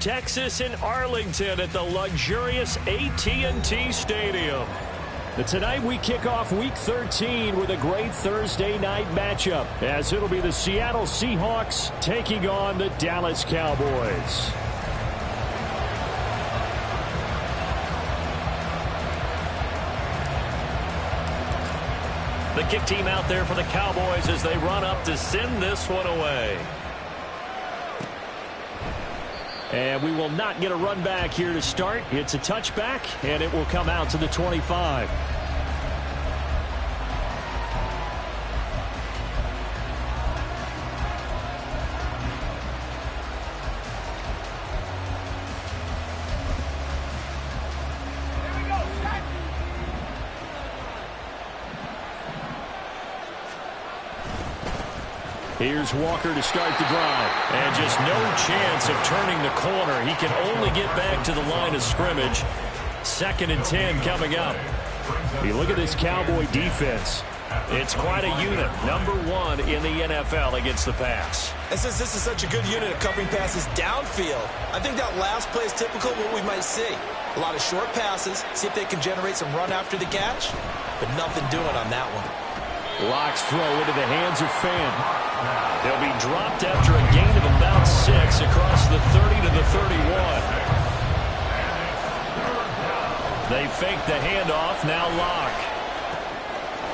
Texas in Arlington at the luxurious AT&T Stadium. Tonight we kick off Week 13 with a great Thursday night matchup, as it'll be the Seattle Seahawks taking on the Dallas Cowboys. The kick team out there for the Cowboys as they run up to send this one away. And we will not get a run back here to start. It's a touchback, and it will come out to the 25. Here's Walker to start the drive. And just no chance of turning the corner. He can only get back to the line of scrimmage. 2nd and 10 coming up. You look at this Cowboy defense. It's quite a unit. Number 1 in the NFL against the pass. And since this is such a good unit of covering passes downfield, I think that last play is typical of what we might see. A lot of short passes, see if they can generate some run after the catch, but nothing doing on that one. Locks throw into the hands of Fan. They'll be dropped after a gain of about 6 across the 30 to the 31. They fake the handoff. Now Locke.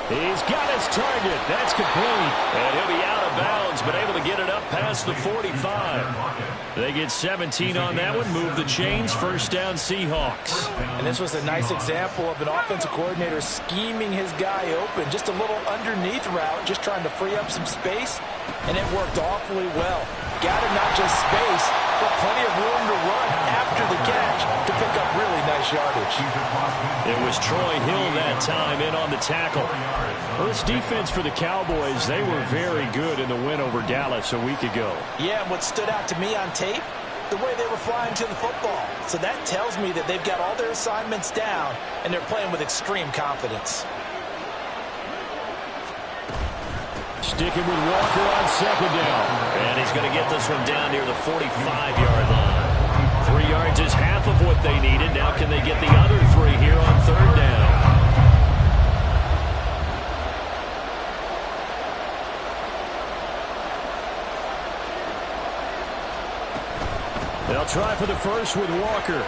He's got his target. That's complete. And he'll be out of bounds, but able to get it up past the 45. They get 17 on that one. Move the chains. First down, Seahawks. And this was a nice example of an offensive coordinator scheming his guy open. Just a little underneath route, just trying to free up some space. And it worked awfully well. Got him not just space, but plenty of room to run after the catch to pick up really nice yardage. It was Troy Hill that time in on the tackle. Well, this defense for the Cowboys, they were very good in the win over Dallas a week ago. Yeah, and what stood out to me on tape, the way they were flying to the football. So that tells me that they've got all their assignments down, and they're playing with extreme confidence. Sticking with Walker on 2nd down. And he's going to get this one down near the 45-yard line. 3 yards is half of what they needed. Now can they get the other 3 here on 3rd down? They'll try for the first with Walker.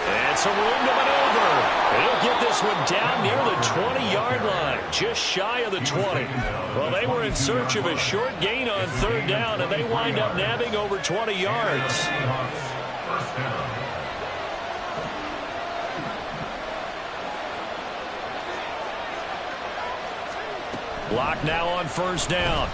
And some room to maneuver. He'll get this one down near the 20-yard line, just shy of the 20. Well, they were in search of a short gain on 3rd down, and they wind up nabbing over 20 yards. Block now on 1st down.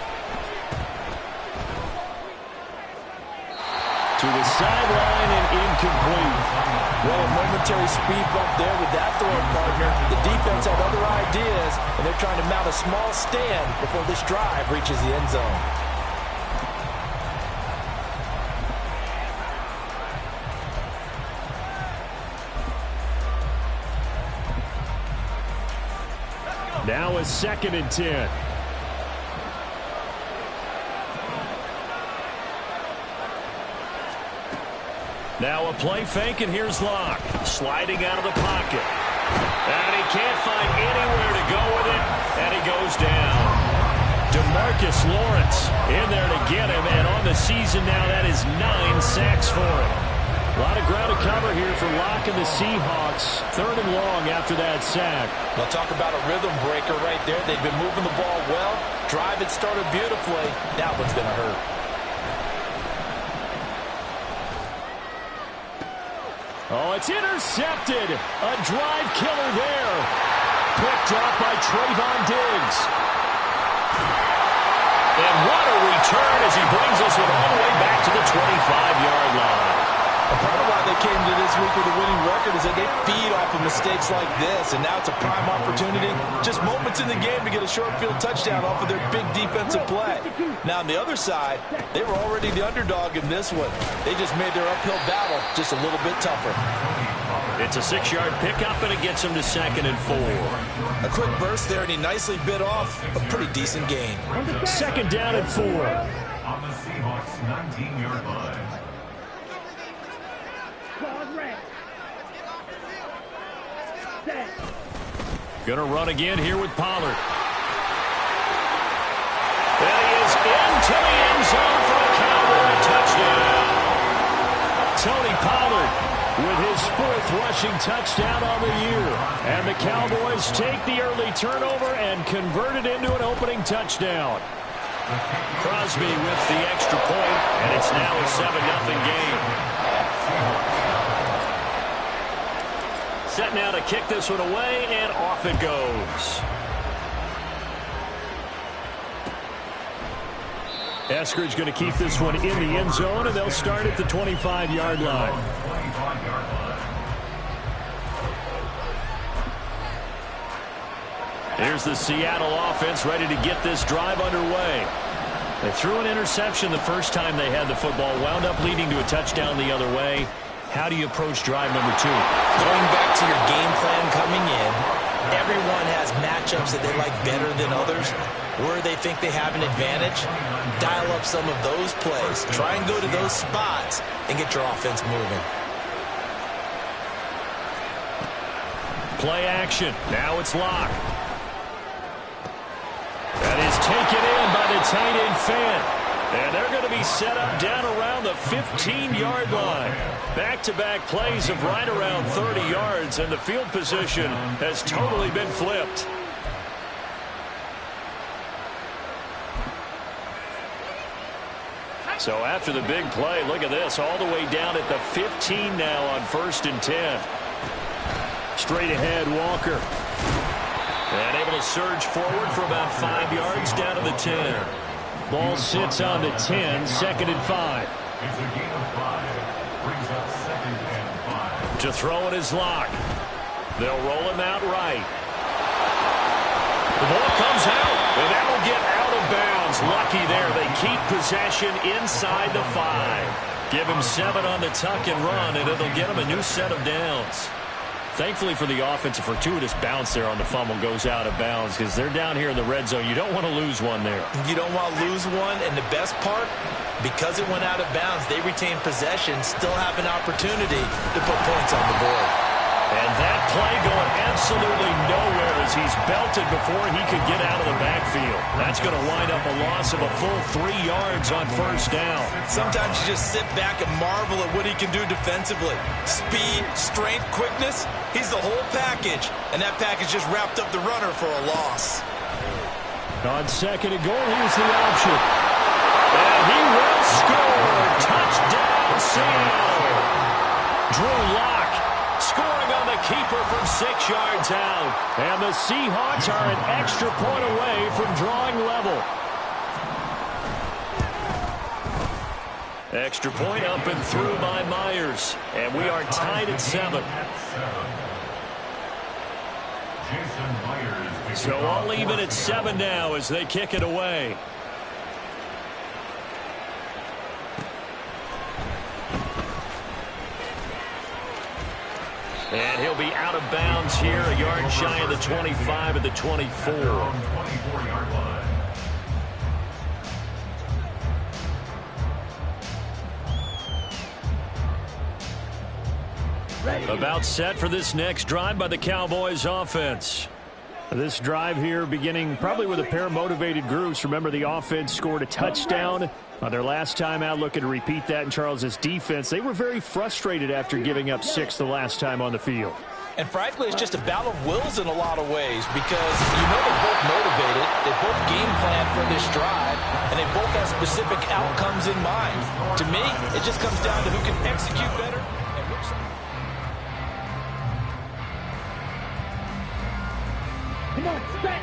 To the sideline and incomplete. Well, a momentary speed bump there with that throwing partner. The defense had other ideas, and they're trying to mount a small stand before this drive reaches the end zone. Now a 2nd and 10. Now a play fake, and here's Locke. Sliding out of the pocket. And he can't find anywhere to go with it, and he goes down. DeMarcus Lawrence in there to get him, and on the season now, that is 9 sacks for him. A lot of ground to cover here for Locke and the Seahawks. 3rd and long after that sack. Well, talk about a rhythm breaker right there. They've been moving the ball well. Drive it started beautifully. That one's going to hurt. Oh, it's intercepted. A drive killer there. Picked up by Trayvon Diggs. And what a return as he brings us all the way back to the 25-yard line. A part of why they came to this week with a winning record is that they feed off of mistakes like this, and now it's a prime opportunity. Just moments in the game to get a short field touchdown off of their big defensive play. Now, on the other side, they were already the underdog in this one. They just made their uphill battle just a little bit tougher. It's a 6-yard pickup, and it gets him to 2nd and 4. A quick burst there, and he nicely bit off a pretty decent gain. 2nd down and 4. On the Seahawks 19-yard line. Gonna run again here with Pollard. And he is into the end zone for a Cowboy touchdown. Tony Pollard with his 4th rushing touchdown on the year. And the Cowboys take the early turnover and convert it into an opening touchdown. Crosby with the extra point, and it's now a 7-0 game. Set now to kick this one away, and off it goes. Eskridge going to keep this one in the end zone, and they'll start at the 25-yard line. Here's the Seattle offense ready to get this drive underway. They threw an interception the first time they had the football, wound up leading to a touchdown the other way. How do you approach drive number 2? Going back to your game plan coming in, everyone has matchups that they like better than others. Where they think they have an advantage, dial up some of those plays. Try and go to those spots and get your offense moving. Play action. Now it's Locke. That is taken in by the tight end Fant. And they're going to be set up down around the 15-yard line. Back-to-back plays of right around 30 yards, and the field position has totally been flipped. So after the big play, look at this, all the way down at the 15 now on 1st and 10. Straight ahead, Walker. And able to surge forward for about 5 yards down to the 10. Ball sits on the 10, 2nd and 5. It's a gain of 5. Brings up 2nd and 5. To throw it is Locke. They'll roll him out right. The ball comes out, and that'll get out of bounds. Lucky there. They keep possession inside the 5. Give him 7 on the tuck and run, and it'll get him a new set of downs. Thankfully for the offense, a fortuitous bounce there on the fumble goes out of bounds because they're down here in the red zone. You don't want to lose one there. You don't want to lose one, and the best part, because it went out of bounds, they retain possession, still have an opportunity to put points on the board. And that play going absolutely nowhere as he's belted before he could get out of the backfield. That's going to wind up a loss of a full 3 yards on 1st down. Sometimes you just sit back and marvel at what he can do defensively. Speed, strength, quickness, he's the whole package. And that package just wrapped up the runner for a loss. On 2nd and goal, here's the option. And he will score. Touchdown, Seattle. Drew Lock scoring on the keeper from 6 yards out. And the Seahawks are an extra point away from drawing level. Extra point up and through by Myers. And we are tied at 7. So all even at 7 now as they kick it away. And he'll be out of bounds here, a yard shy of the 25 at the 24. About set for this next drive by the Cowboys offense. This drive here beginning probably with a pair of motivated groups. Remember, the offense scored a touchdown on their last time out, looking to repeat that in Charles's defense. They were very frustrated after giving up 6 the last time on the field. And frankly, it's just a battle of wills in a lot of ways because you know they're both motivated, they both game plan for this drive, and they both have specific outcomes in mind. To me, it just comes down to who can execute better.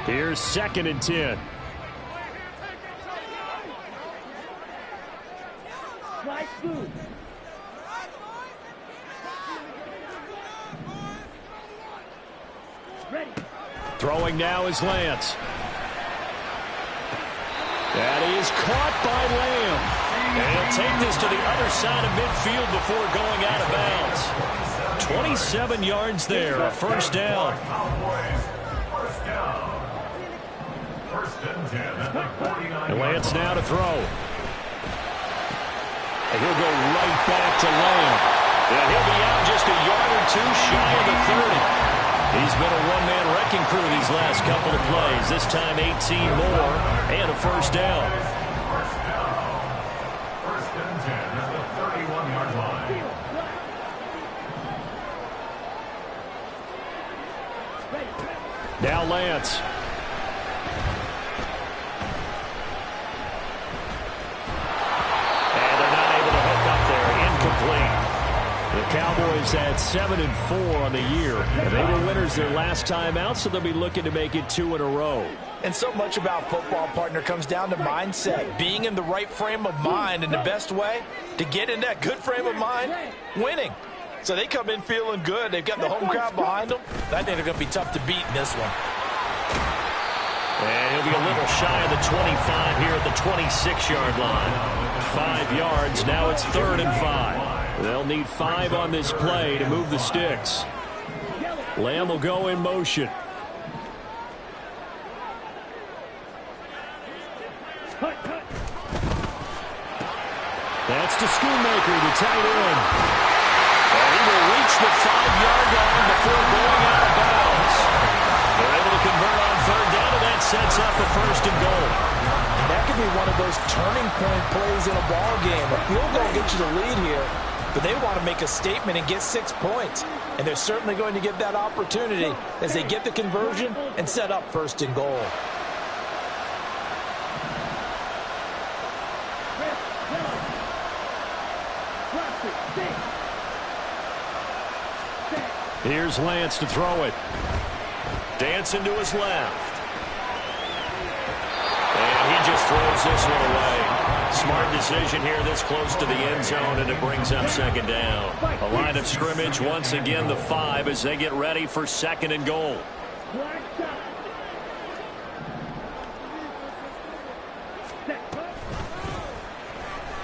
Here's 2nd and 10. Throwing now is Lance. That is caught by Lamb. And he'll take this to the other side of midfield before going out of bounds. 27 yards there, a 1st down. And Lance now to throw. And he'll go right back to Lamb. And he'll be out just a yard or two shy of the 30. He's been a one-man wrecking crew these last couple of plays. This time 18 more and a first down. First and 10 at the 31-yard line. Now Lance. And they're not able to hook up there. Incomplete. The Cowboys had 7-4 on the year. And they were winners their last time out, so they'll be looking to make it 2 in a row. And so much about football, partner, comes down to mindset. Being in the right frame of mind, and the best way to get in that good frame of mind, winning. So they come in feeling good. They've got the home crowd behind them. I think they're going to be tough to beat in this one. And he'll be a little shy of the 25 here at the 26-yard line. 5 yards. Now it's 3rd and 5. They'll need 5 on this play to move the sticks. Lamb will go in motion. That's to Schoonmaker, the tight end. And he will reach the 5-yard line before going out of bounds. They're able to convert on 3rd down, and that sets up the 1st and goal. That could be one of those turning point plays in a ball game. A field goal gets you the lead here, but they want to make a statement and get 6 points. And they're certainly going to get that opportunity as they get the conversion and set up 1st and goal. Here's Lance to throw it. Dancing to his left. And he just throws this one away. Smart decision here this close to the end zone, and it brings up 2nd down. A line of scrimmage, once again the 5 as they get ready for 2nd and goal.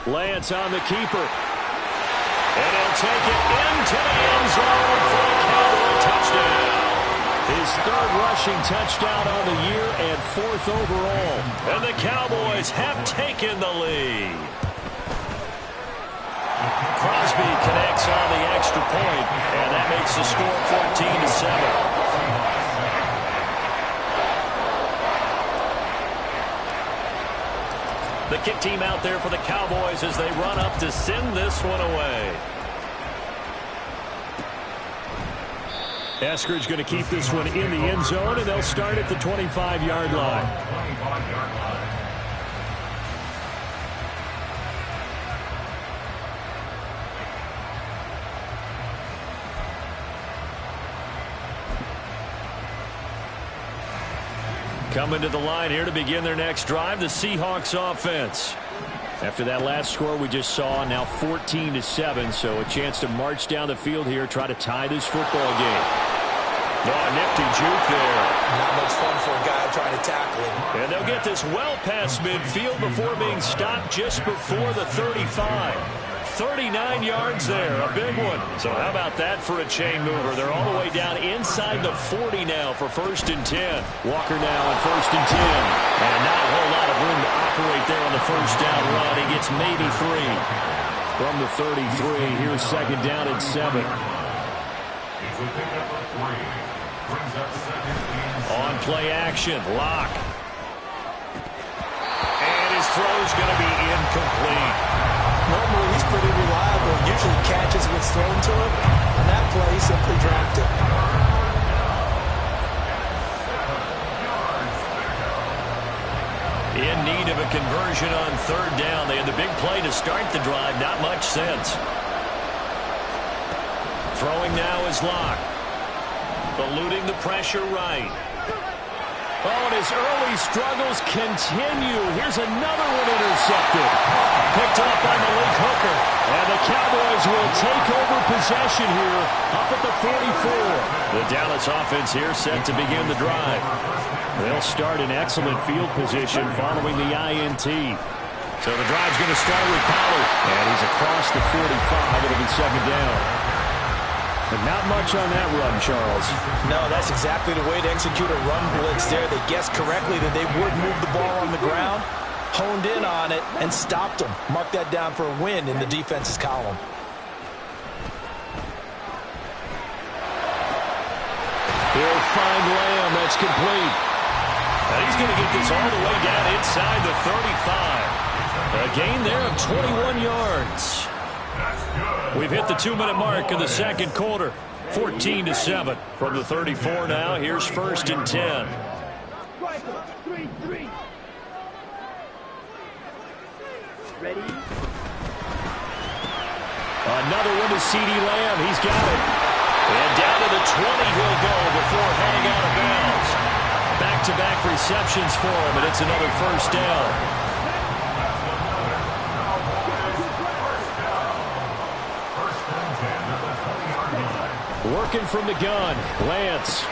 Lance on the keeper. And he'll take it into the end zone for a Cowboy touchdown. His 3rd rushing touchdown on the year and 4th overall. And the Cowboys have taken the lead. Crosby connects on the extra point, and that makes the score 14-7. The kick team out there for the Cowboys as they run up to send this one away. Eskridge going to keep this one in the end zone, and they'll start at the 25-yard line. Coming to the line here to begin their next drive, the Seahawks offense. After that last score we just saw, now 14-7, so a chance to march down the field here, try to tie this football game. Oh, nifty juke there. Not much fun for a guy trying to tackle him. And they'll get this well past midfield before being stopped just before the 35. 39 yards there, a big one. So how about that for a chain mover? They're all the way down inside the 40 now for 1st and 10. Walker now on 1st and 10. And not a whole lot of room to operate there on the 1st down run. He gets maybe 3. From the 33, here's 2nd down and 7. On play action, Lock. And his throw's going to be incomplete. Normally, he's pretty reliable. Usually catches what's thrown to him. On that play, he simply dropped it. In need of a conversion on 3rd down. They had the big play to start the drive. Not much sense. Throwing now is Lock. Eluding the pressure right. Oh, and his early struggles continue. Here's another one intercepted. Picked up by Malik Hooker. And the Cowboys will take over possession here up at the 44. The Dallas offense here set to begin the drive. They'll start in excellent field position following the INT. So the drive's going to start with Pollard. And he's across the 45. It'll be 2nd down. But not much on that run, Charles. No, that's exactly the way to execute a run blitz there. They guessed correctly that they would move the ball on the ground, honed in on it, and stopped them. Mark that down for a win in the defense's column. Looks complete. And he's going to get this all the way down inside the 35. A gain there of 21 yards. We've hit the 2-minute mark in the second quarter. 14-7 from the 34 now. Here's 1st and 10. Ready? Another one to C.D. Lamb. He's got it. And down to the 20 he'll go before heading out of bounds. Back-to-back receptions for him, and it's another 1st down. Working from the gun. Lance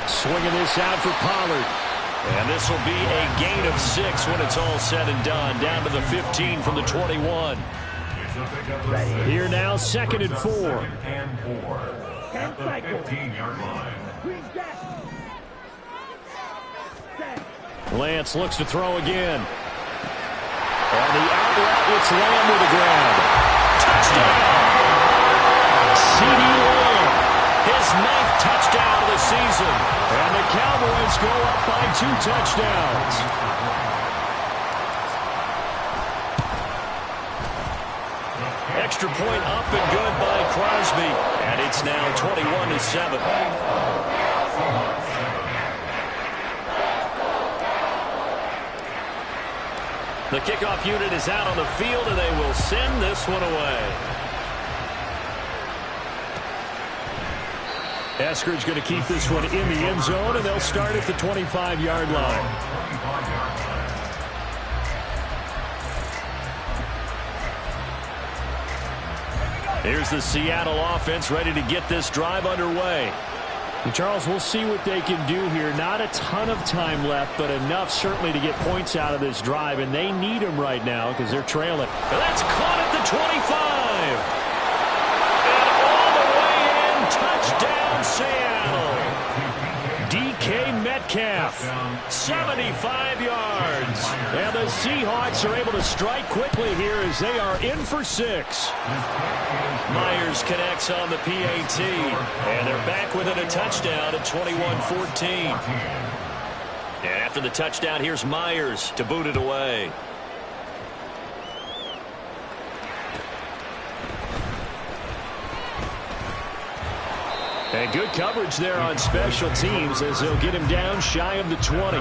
swinging this out for Pollard. And this will be a gain of 6 when it's all said and done. Down to the 15 from the 21. Here now, 2nd and 4. At the 15-yard line. Lance looks to throw again. And the out route gets Lamb with the grab. Touchdown! C.D. Lamb, his 9th touchdown of the season. And the Cowboys go up by 2 touchdowns. Extra point up and good by Crosby. And it's now 21-7. The kickoff unit is out on the field, and they will send this one away. Eskridge going to keep this one in the end zone, and they'll start at the 25-yard line. Here's the Seattle offense ready to get this drive underway. And Charles, we'll see what they can do here. Not a ton of time left, but enough certainly to get points out of this drive, and they need them right now because they're trailing. And that's caught at the 25. And all the way in, touchdown Seattle. DK Metcalf, 75 yards. And the Seahawks are able to strike quickly here as they are in for 6. Myers connects on the PAT, and they're back within a touchdown at 21-14. And after the touchdown, here's Myers to boot it away. And good coverage there on special teams as they'll get him down shy of the 20.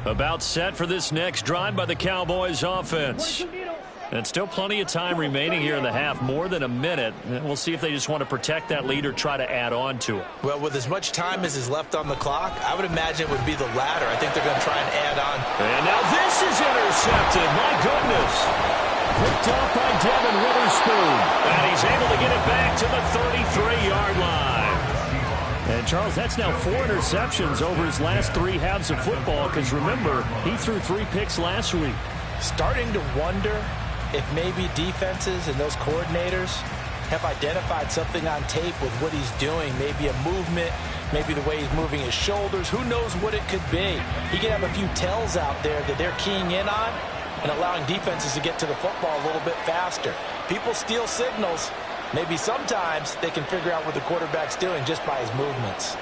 About set for this next drive by the Cowboys offense. And still plenty of time remaining here in the half, more than a minute. And we'll see if they just want to protect that lead or try to add on to it. Well, with as much time as is left on the clock, I would imagine it would be the latter. I think they're going to try and add on. And now this is intercepted. My goodness. Picked off by Devin Witherspoon. And he's able to get it back to the 33-yard line. And, Charles, that's now 4 interceptions over his last 3 halves of football because, remember, he threw 3 picks last week. Starting to wonder if maybe defenses and those coordinators have identified something on tape with what he's doing. Maybe a movement, maybe the way he's moving his shoulders. Who knows what it could be? He could have a few tells out there that they're keying in on and allowing defenses to get to the football a little bit faster. People steal signals. Maybe sometimes they can figure out what the quarterback's doing just by his movements.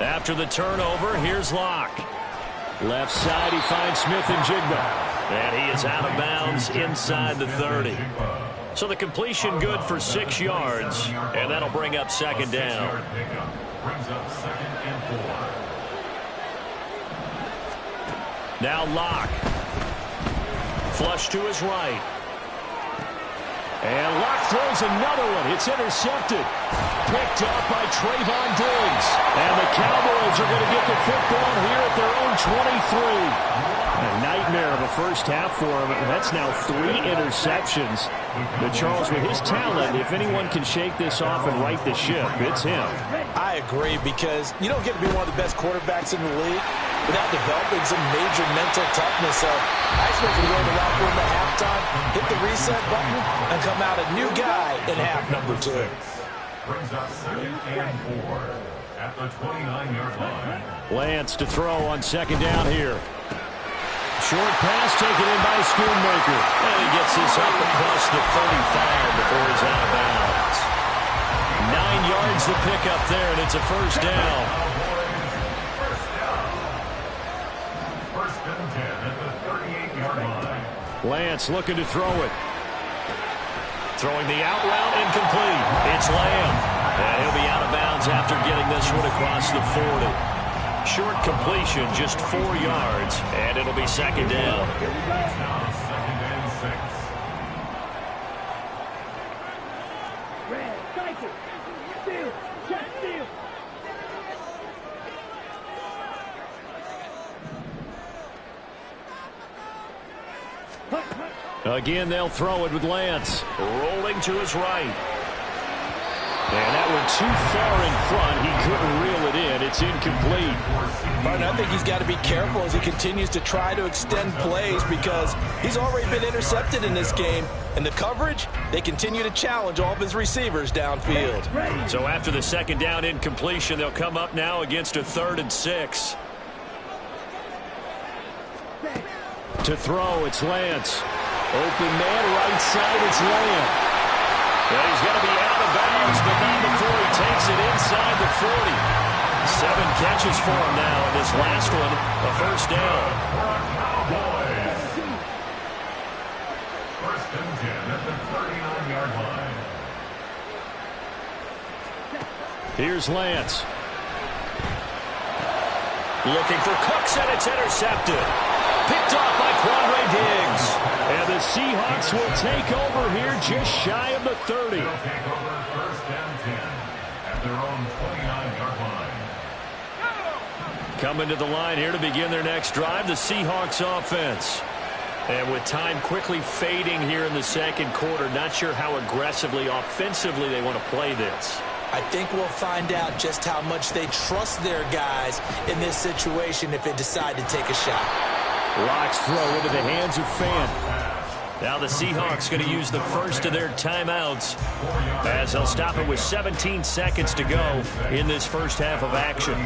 After the turnover, here's Locke. Left side, he finds Smith and Jigba. And he is out of bounds inside the 30. So the completion good for 6 yards. And that'll bring up 2nd down. Now Locke. Flush to his right. And Locke throws another one. It's intercepted. Picked up by Trayvon Diggs. And the Cowboys are going to get the football here at their own 23. A nightmare of a first half for him. That's now 3 interceptions. But Charles, with his talent, if anyone can shake this off and right the ship, it's him. I agree, because you don't get to be one of the best quarterbacks in the league without developing some major mental toughness. So I expect him to go to the locker room at halftime, hit the reset button, and come out a new guy in half number 2. Brings up 2nd and 4 at the 29-yard line. Lance to throw on 2nd down here. Short pass taken in by Schoonmaker. And he gets this up across the 35 before he's out of bounds. 9 yards to pick up there, and it's a first down. First and 10 at the 38-yard line. Lance looking to throw it. Throwing the out route, incomplete. It's Lamb. And he'll be out of bounds after getting this one across the 40. Short completion, just 4 yards, and it'll be 2nd down. It's now 2nd and 6. Red, cycle. Steal. Check, steal. Again, they'll throw it with Lance. Rolling to his right. And that one too far in front. He couldn't reel it in. It's incomplete. Martin, I think he's got to be careful as he continues to try to extend plays because he's already been intercepted in this game. And the coverage, they continue to challenge all of his receivers downfield. So after the 2nd down incompletion, they'll come up now against a 3rd and 6. To throw, it's Lance. Open man, right side, it's Lamb. And he's going to be out of bounds, but not before he takes it inside the 40. 7 catches for him now, and this last one, a first down. First and 10 at the 39-yard line. Here's Lance. Looking for Cooks, and it's intercepted. Picked off by Quandre Diggs. And the Seahawks will take over here just shy of the 30. They'll take over first and 10 at their own 29-yard line. Coming to the line here to begin their next drive, the Seahawks offense. And with time quickly fading here in the 2nd quarter, not sure how aggressively, offensively they want to play this. I think we'll find out just how much they trust their guys in this situation if they decide to take a shot. Locks throw into the hands of Fan. Now the Seahawks going to use the first of their timeouts as they'll stop it with 17 seconds to go in this first half of action.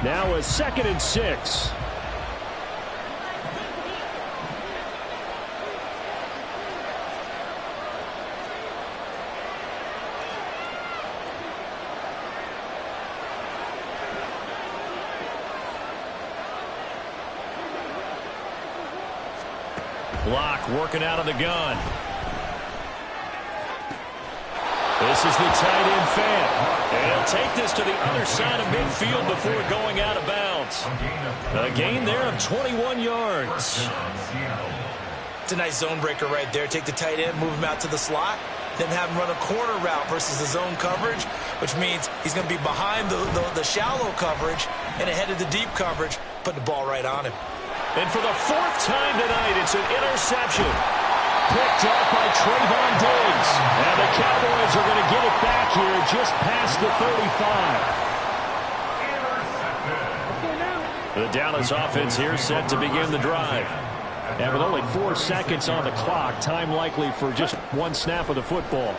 Now a 2nd and 6. Block working out of the gun. This is the tight end Fan. And he'll take this to the other side of midfield before going out of bounds. A gain there of 21 yards. It's a nice zone breaker right there. Take the tight end, move him out to the slot, then have him run a corner route versus the zone coverage, which means he's going to be behind the shallow coverage and ahead of the deep coverage, putting the ball right on him. And for the 4th time tonight, it's an interception. Picked up by Trayvon Diggs. And the Cowboys are going to get it back here just past the 35. The Dallas offense here set to begin the drive. And with only 4 seconds on the clock, time likely for just 1 snap of the football.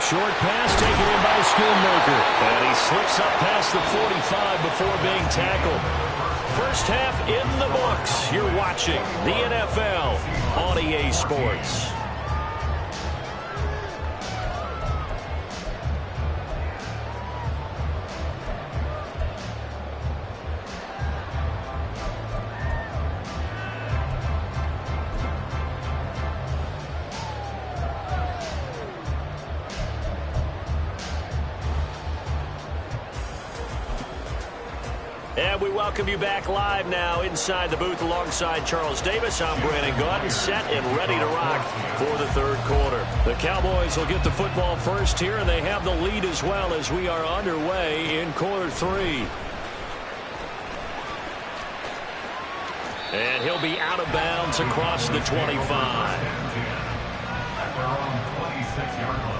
Short pass taken in by Schoonmaker. And he slips up past the 45 before being tackled. First half in the books. You're watching the NFL on EA Sports. And we welcome you back live now inside the booth alongside Charles Davis. I'm Brandon Gaudin, set and ready to rock for the 3rd quarter. The Cowboys will get the football first here, and they have the lead as well as we are underway in quarter 3. And he'll be out of bounds across the 25. At their own 26-yard line.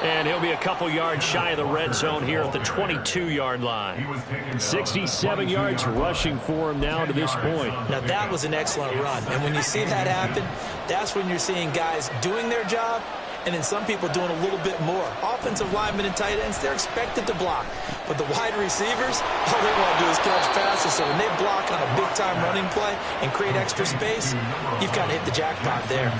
And he'll be a couple yards shy of the red zone here at the 22-yard line. 67 yards rushing for him now to this point. Now, that was an excellent run. And when you see that happen, that's when you're seeing guys doing their job and then some people doing a little bit more. Offensive linemen and tight ends, they're expected to block. But the wide receivers, all they want to do is catch passes. So when they block on a big-time running play and create extra space, you've kind of hit the jackpot there.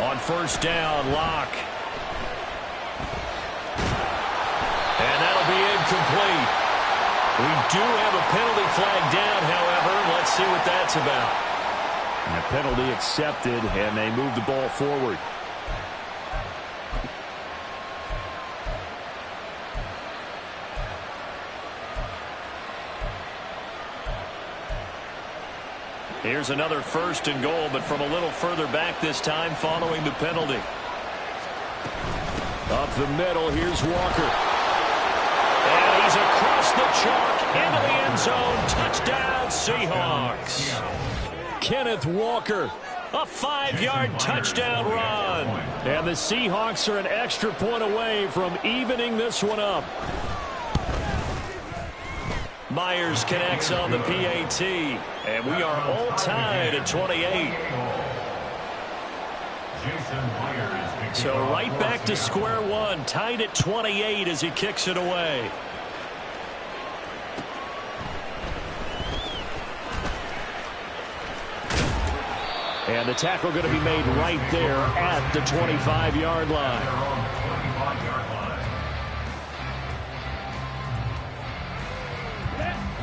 On first down, Locke. And that'll be incomplete. We do have a penalty flag down, however. Let's see what that's about. And the penalty accepted, and they move the ball forward. Here's another first and goal, but from a little further back this time following the penalty. Up the middle, here's Walker. And he's across the chalk into the end zone. Touchdown, Seahawks. Kenneth Walker, a 5-yard touchdown run. And the Seahawks are an extra point away from evening this one up. Myers connects on the PAT, and we are all tied at 28. So right back to square one, tied at 28 as he kicks it away. And the tackle going to be made right there at the 25-yard line.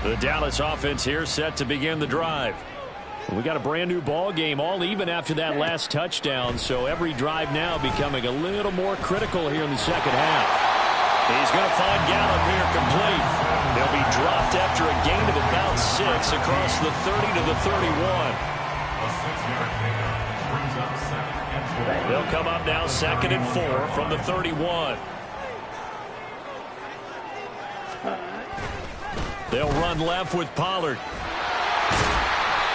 The Dallas offense here set to begin the drive. We got a brand new ball game, all even after that last touchdown, so every drive now becoming a little more critical here in the second half. He's going to find Gallup here complete. They'll be dropped after a gain of about 6 across the 30 to the 31. They'll come up now 2nd and 4 from the 31. They'll run left with Pollard.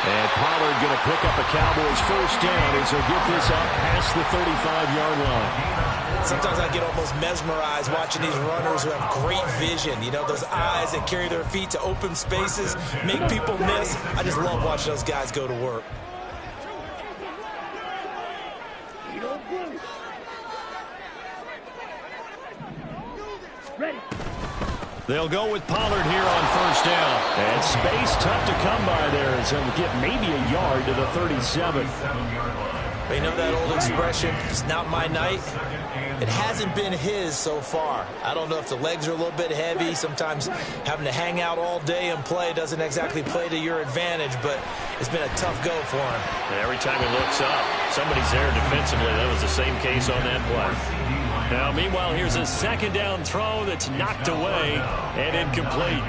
And Pollard going to pick up a Cowboys first down as he'll get this up past the 35-yard line. Sometimes I get almost mesmerized watching these runners who have great vision. You know, those eyes that carry their feet to open spaces, make people miss. I just love watching those guys go to work. Ready. They'll go with Pollard here on first down. And space tough to come by there as he'll get maybe a yard to the 37. But you know that old expression, it's not my night? It hasn't been his so far. I don't know if the legs are a little bit heavy. Sometimes having to hang out all day and play doesn't exactly play to your advantage, but it's been a tough go for him. And every time he looks up, somebody's there defensively. That was the same case on that play. Now, meanwhile, here's a second down throw that's knocked away and incomplete.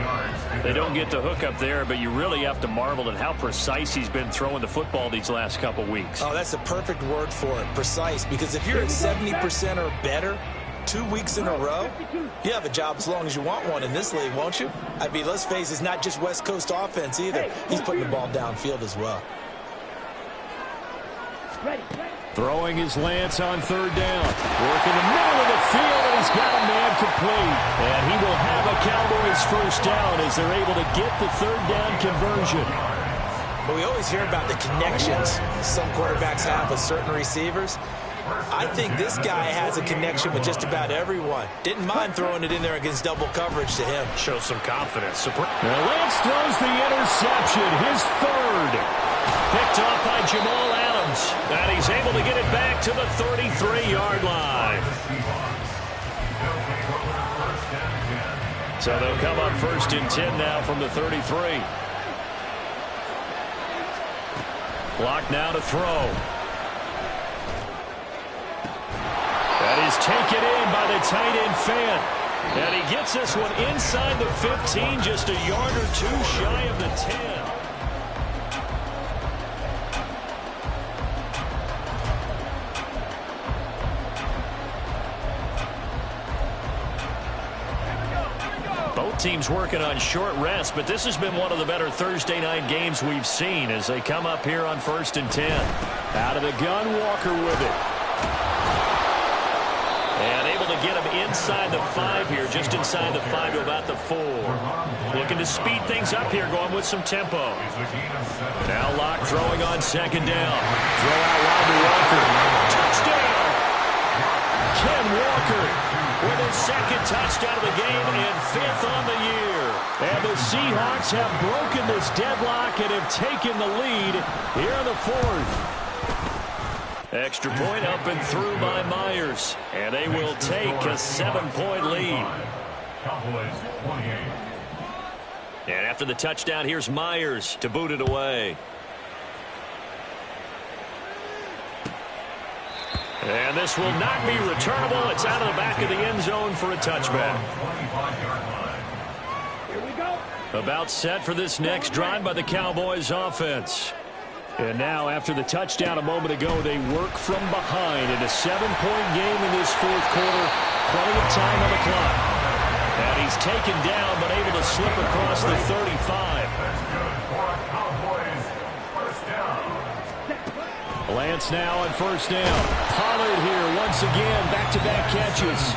They don't get the hook up there, but you really have to marvel at how precise he's been throwing the football these last couple weeks. Oh, that's the perfect word for it, precise, because if you're at 70% or better 2 weeks in a row, you have a job as long as you want one in this league, won't you? I mean, let's face it, it's not just West Coast offense either. He's putting the ball downfield as well. Throwing his Lance on third down. Working the middle of the field, and he's got a man complete. And he will have a Cowboys first down as they're able to get the third down conversion. But we always hear about the connections some quarterbacks have with certain receivers. I think this guy has a connection with just about everyone. Didn't mind throwing it in there against double coverage to him. Shows some confidence. Now Lance throws the interception, his third. Picked off by Jamal Adams. And he's able to get it back to the 33-yard line. So they'll come up 1st and 10 now from the 33. Clock now to throw. That is taken in by the tight end Fant. And he gets this one inside the 15, just a yard or two shy of the 10. Both Both teams working on short rest, but this has been one of the better Thursday night games we've seen as they come up here on 1st and 10. Out of the gun, Walker with it. And able to get him inside the 5 here, just inside the 5 to about the 4. Looking to speed things up here, going with some tempo. Now Locke throwing on 2nd down. Throw out wide to Walker. Touchdown! Ken Walker with his 2nd touchdown of the game and 5th on the year. And the Seahawks have broken this deadlock and have taken the lead here in the 4th. Extra point up and through by Myers. And they will take a 7-point lead. Cowboys 28. And after the touchdown, here's Myers to boot it away. And this will not be returnable. It's out of the back of the end zone for a touchback. Here we go. About set for this next drive by the Cowboys offense. And now, after the touchdown a moment ago, they work from behind in a 7-point game in this 4th quarter. Plenty of time on the clock. And he's taken down, but able to slip across the 35. That's good for a Cowboys first down. Lance now on 1st down. Pollard here once again, back-to-back catches.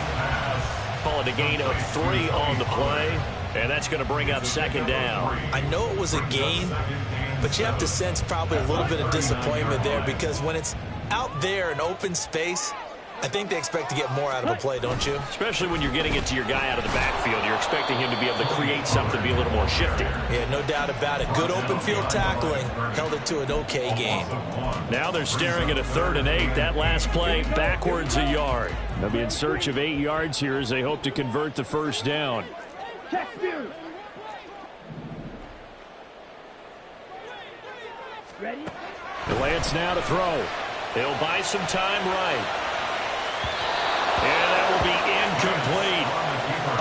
Call it a gain of 3 on the play, and that's going to bring up 2nd down. I know it was a gain, but you have to sense probably a little bit of disappointment there because when it's out there in open space, I think they expect to get more out of a play, don't you? Especially when you're getting it to your guy out of the backfield. You're expecting him to be able to create something, be a little more shifty. Yeah, no doubt about it. Good open field tackling. Held it to an okay gain. Now they're staring at a 3rd and 8. That last play backwards a yard. They'll be in search of 8 yards here as they hope to convert the 1st down. Check spear. Ready? Lance now to throw. He'll buy some time right. And that will be incomplete.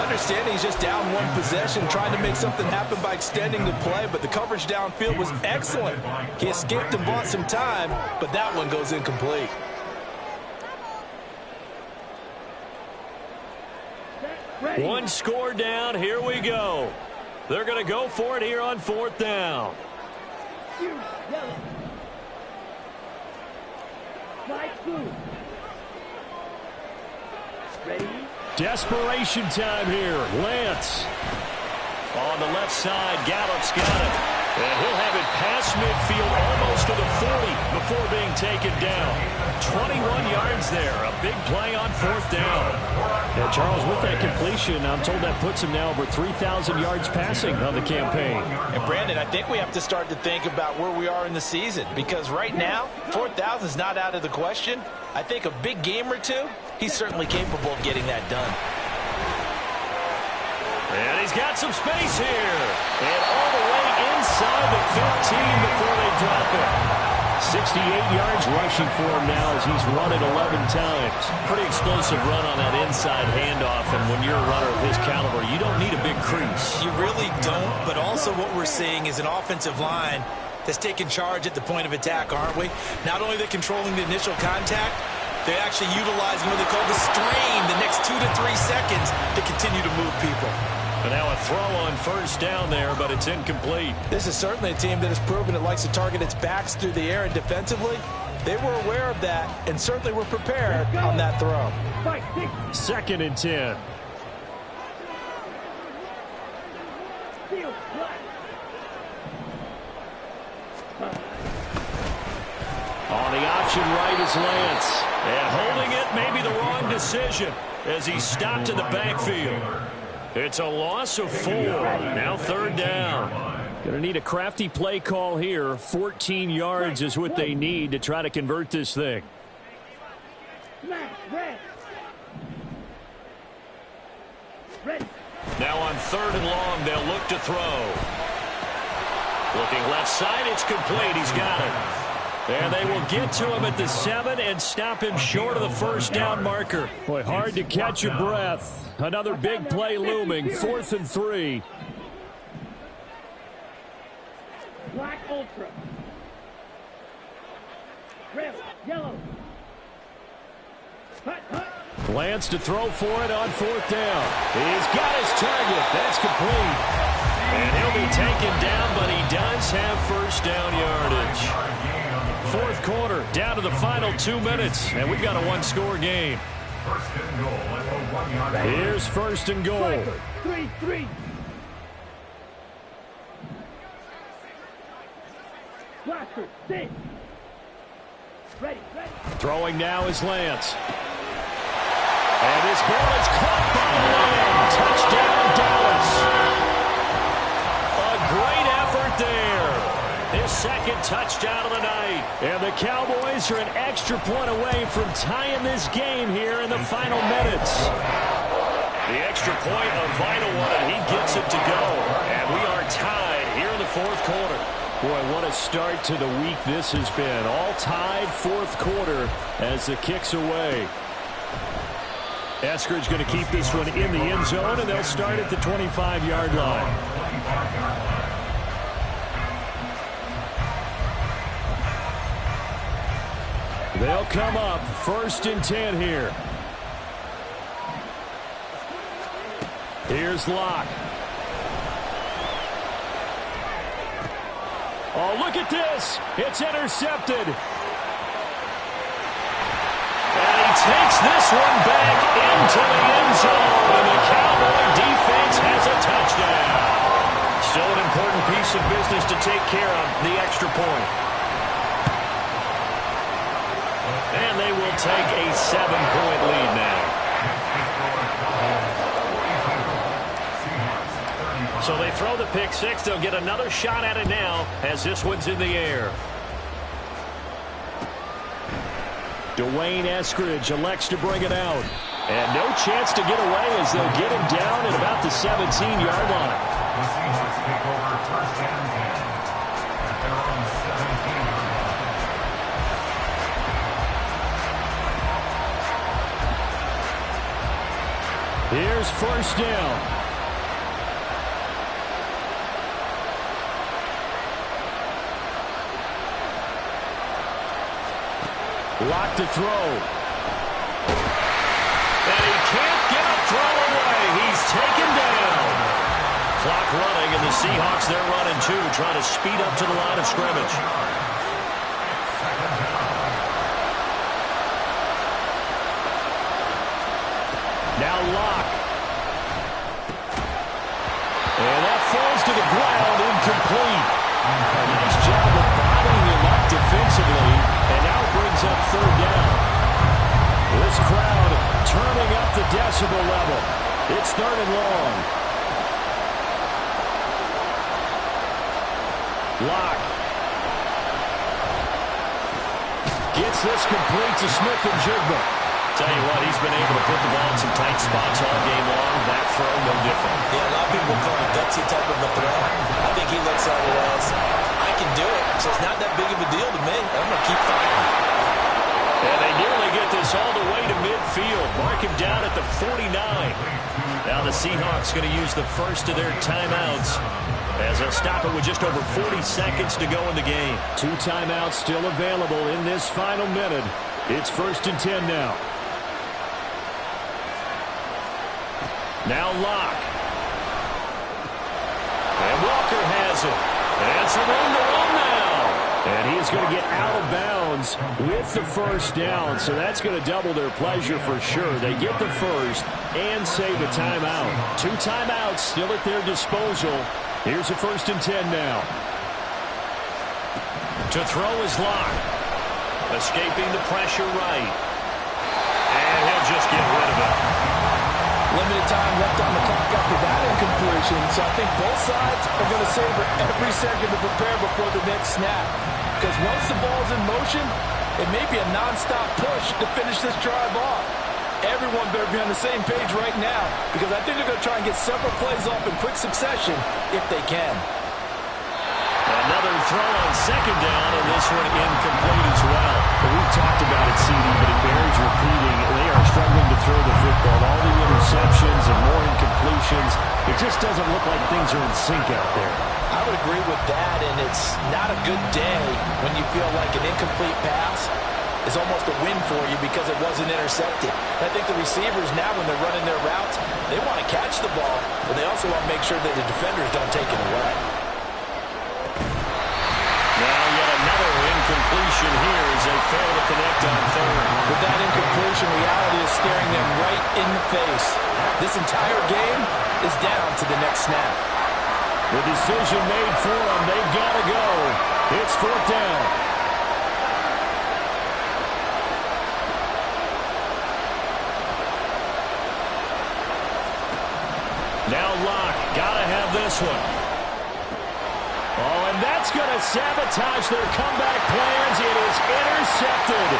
Understanding he's just down 1 possession, trying to make something happen by extending the play, but the coverage downfield was excellent. He escaped and bought some time, but that one goes incomplete. Ready? 1 score down. Here we go. They're going to go for it here on 4th down. Shoot. Yellow. Slide through. Ready? Desperation time here. Lance. On the left side, Gallup's got it. And he'll have it past midfield almost to the 40 before being taken down. 21 yards there. A big play on 4th down. And Charles, with that completion, I'm told that puts him now over 3,000 yards passing on the campaign. And Brandon, I think we have to start to think about where we are in the season because right now, 4,000 is not out of the question. I think a big game or two, he's certainly capable of getting that done. And he's got some space here. And all the way inside the 15 before they drop it. 68 yards rushing for him now as he's run it 11 times. Pretty explosive run on that inside handoff, and when you're a runner of his caliber, you don't need a big crease. You really don't, but also what we're seeing is an offensive line that's taking charge at the point of attack, aren't we? Not only are they controlling the initial contact, they're actually utilizing what they call the strain the next 2 to 3 seconds to continue to move people. And now a throw on 1st down there, but it's incomplete. This is certainly a team that has proven it likes to target its backs through the air, and defensively, they were aware of that and certainly were prepared on that throw. 2nd and 10. Field flat. On the option right is Lance. And holding it may be the wrong decision as he stopped in the backfield. It's a loss of 4. Now 3rd down. Going to need a crafty play call here. 14 yards is what they need to try to convert this thing. Smash. Red. Ready. Now on 3rd and long, they'll look to throw. Looking left side, it's complete. He's got it. And they will get to him at the 7 and stop him short of the 1st down marker. Boy, hard to catch your breath. Another big play looming. 4th and 3. Black Ultra. Red. Yellow. Hut, hut. Lance to throw for it on 4th down. He's got his target. That's complete. And he'll be taken down, but he does have first down yardage. 4th quarter, down to the final 2 minutes, and we've got a one-score game. Here's 1st and goal. 3-3. Blocker, sit. Ready. Throwing now is Lance. And his ball is caught by Lamb. Touchdown, Dallas. A great effort there. His 2nd touchdown of the night. And the Cowboys are an extra point away from tying this game here in the final minutes. The extra point, a vital one, and he gets it to go. And we are tied here in the 4th quarter. Boy, what a start to the week this has been. All tied 4th quarter as the kick's away. Eskridge going to keep this one in the end zone, and they'll start at the 25-yard line. They'll come up 1st and 10 here. Here's Locke. Oh, look at this. It's intercepted. And he takes this one back into the end zone. And the Cowboy defense has a touchdown. Still an important piece of business to take care of, the extra point. And they will take a 7-point lead now. So they throw the pick six. They'll get another shot at it now as this one's in the air. Dwayne Eskridge elects to bring it out. And no chance to get away as they'll get him down at about the 17-yard line. The Seahawks take over first and 10 at their own 17-yard line. Here's 1st down. Lock to throw. And he can't get a throw away. He's taken down. Clock running, and the Seahawks, they're running too, trying to speed up to the line of scrimmage. Now Locke. And that falls to the ground, incomplete. A nice job of bottling him up defensively, and now brings up 3rd down. This crowd turning up the decibel level. It's 3rd and long. Locke gets this complete to Smith-Njigba. Tell you what, he's been able to put the ball in some tight spots all game long. That throw, no different. Yeah, a lot of people call it a gutsy type of a throw. I think he looks at it as, I can do it, so it's not that big of a deal to me. I'm going to keep firing. And they nearly get this all the way to midfield. Mark him down at the 49. Now the Seahawks going to use the first of their timeouts as they'll stop it with just over 40 seconds to go in the game. 2 timeouts still available in this final minute. It's 1st and 10 now. Now Locke. And Walker has it. And some room to run now. And he's going to get out of bounds with the 1st down. So that's going to double their pleasure for sure. They get the first and save a timeout. 2 timeouts still at their disposal. Here's a 1st and 10 now. To throw is Locke. Escaping the pressure right. And he'll just get rid of it. Limited time left on the clock after that incompletion, so I think both sides are going to savor every second to prepare before the next snap. Because once the ball's in motion, it may be a non-stop push to finish this drive off. Everyone better be on the same page right now, because I think they're going to try and get several plays off in quick succession if they can. Another throw on 2nd down, and this one incomplete as well. But we've talked about it, CD, but it bears repeating. They are struggling to throw the football. All the interceptions and more incompletions. It just doesn't look like things are in sync out there. I would agree with that, and it's not a good day when you feel like an incomplete pass is almost a win for you because it wasn't intercepted. I think the receivers now, when they're running their routes, they want to catch the ball, but they also want to make sure that the defenders don't take it away. Now yet another incompletion here as they fail to connect on third. With that incompletion, reality is staring them right in the face. This entire game is down to the next snap. The decision made for them. They've got to go. It's fourth down. Now Locke. Got to have this one. Oh, and that's going to sabotage their comeback plans. It is intercepted.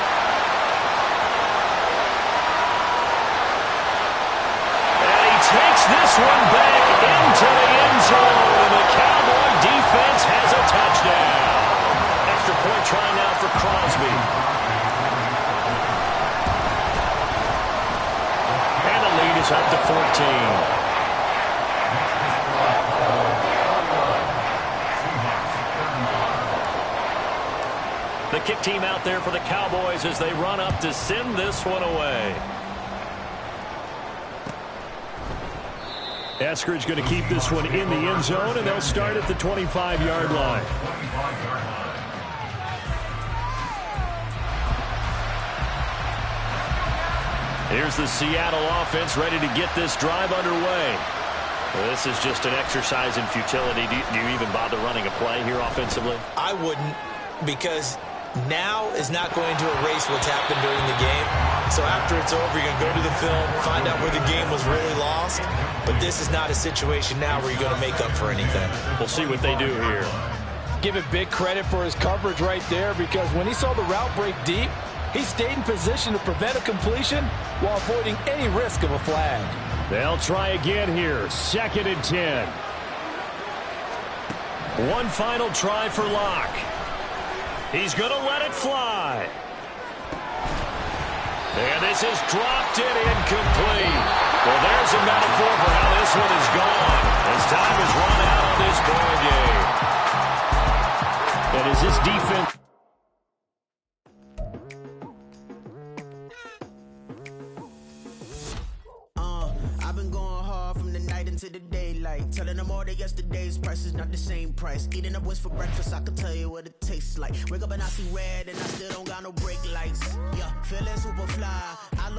And he takes this one back into the end zone. And the Cowboy defense has a touchdown. Extra point try now for Crosby. And the lead is up to 14. The kick team out there for the Cowboys as they run up to send this one away. Eskridge going to keep this one in the end zone, and they'll start at the 25-yard line. Here's the Seattle offense ready to get this drive underway. Well, this is just an exercise in futility. Do you even bother running a play here offensively? I wouldn't, because now is not going to erase what's happened during the game. So after it's over, you're going to go to the film, find out where the game was really lost. But this is not a situation now where you're going to make up for anything. We'll see what they do here. Give it big credit for his coverage right there, because when he saw the route break deep, he stayed in position to prevent a completion while avoiding any risk of a flag. They'll try again here. 2nd and 10. One final try for Locke. He's going to let it fly. And this is dropped and incomplete. Well, there's a metaphor for how this one is gone. As time has run out on this ball game. And is this defense... I've been going hard from the night into the daylight, telling them all that yesterday's price is not the same price. Eating up what's for breakfast, I can tell you what it tastes like. Wake up and I see red and I still don't got no brake lights. Yeah, feeling super fly. I look